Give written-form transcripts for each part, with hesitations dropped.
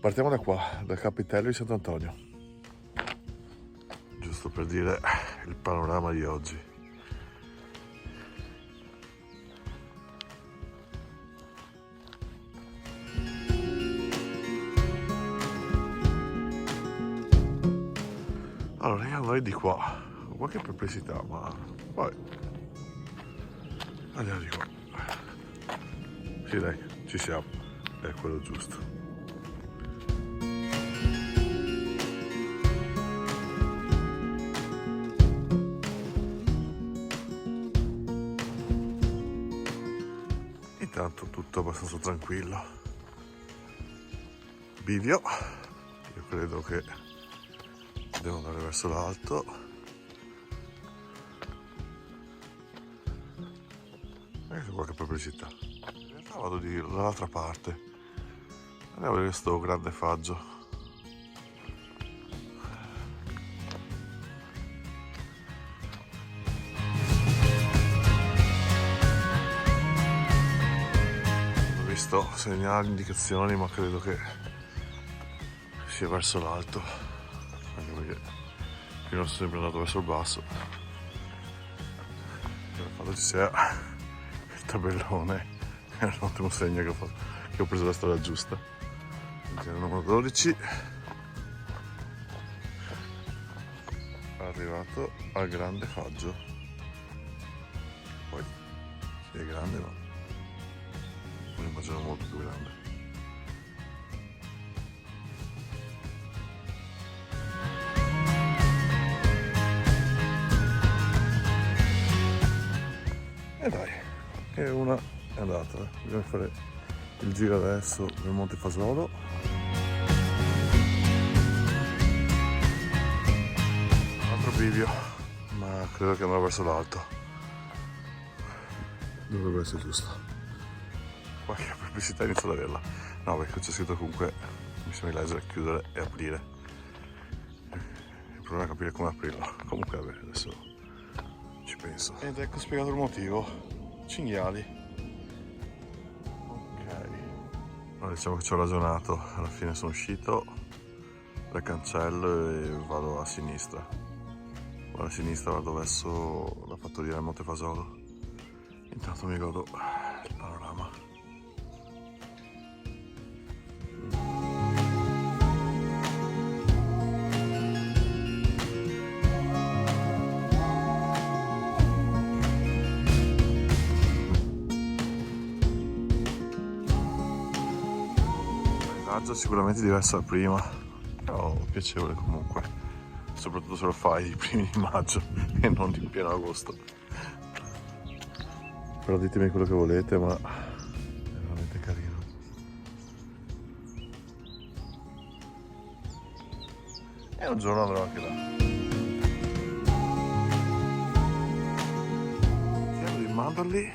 Partiamo da qua, dal Cappitello di Sant'Antonio. Giusto per dire il panorama di oggi. Allora, io andrei di qua. Ho qualche perplessità, ma poi andiamo di qua. Sì, dai, ci siamo. È quello giusto. Intanto tutto abbastanza tranquillo. Bivio. Io credo che devo andare verso l'alto. Ecco qualche perplessità. In realtà vado dall'altra parte. Andiamo a vedere questo grande faggio. Ho visto segnali, indicazioni, ma credo che sia verso l'alto. Anche perché io sono sempre andato verso il basso. Quando ci sia il tabellone è un ottimo segno che ho preso la strada giusta. Giro numero 12. Arrivato al grande faggio. Poi sì, è grande, ma non immagino molto più grande. E dai, che una è andata. Dobbiamo fare il giro adesso del Monte Fasolo. Altro bivio, ma credo che andrà verso l'alto. Dovrebbe essere giusto. Qualche perplessità inizio ad averla. No, perché c'è scritto comunque mi sembra di leggere chiudere e aprire. Il problema è capire come aprirlo. Comunque vabbè, adesso ci penso. Ed ecco spiegato il motivo. Cinghiali. Ok. Allora, diciamo che ci ho ragionato. Alla fine sono uscito dal cancello e vado a sinistra. Vado a sinistra, vado verso la fattoria del Monte Fasolo. Intanto mi godo il panorama. Il paesaggio è sicuramente diverso dal prima, però piacevole comunque, soprattutto se lo fai i primi di maggio e non di pieno agosto. Però ditemi quello che volete, ma è veramente carino. E un giorno andrò anche là. Pieno di mandorli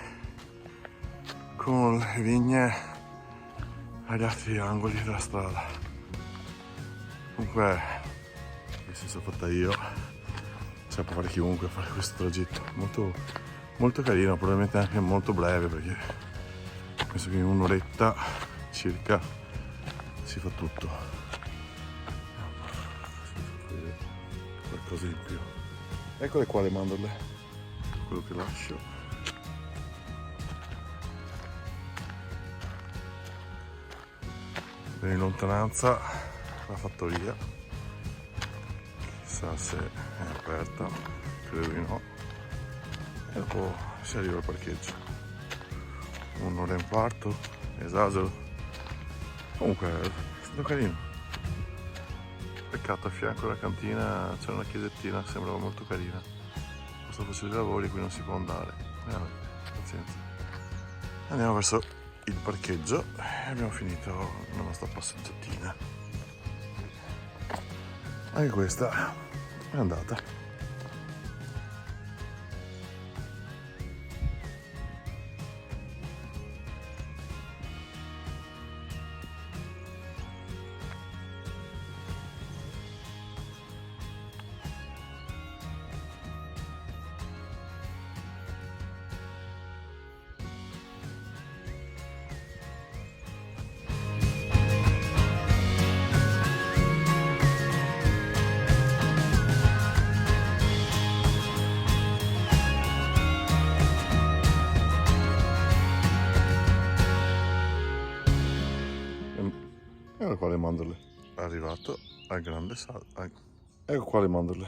con le vigne agli altri angoli della strada. Comunque, se sono fatta io, cioè può fare chiunque fare questo tragitto. Molto carino, probabilmente anche molto breve, perché penso che in un'oretta circa si fa tutto. Qualcosa in più. Eccole qua le mandorle, quello che lascio. In lontananza la fattoria, chissà se è aperta, credo di no. E dopo si arriva al parcheggio. Un'ora e un quarto, esagero. Comunque è stato carino. Peccato, a fianco della cantina c'è una chiesettina, sembrava molto carina. Sto facendo i lavori, qui non si può andare. Vabbè, pazienza. Andiamo verso il parcheggio e abbiamo finito la nostra passeggiatina. Anche questa è andata. Ecco qua le mandorle. È arrivato al grande salto. Ecco qua le mandorle.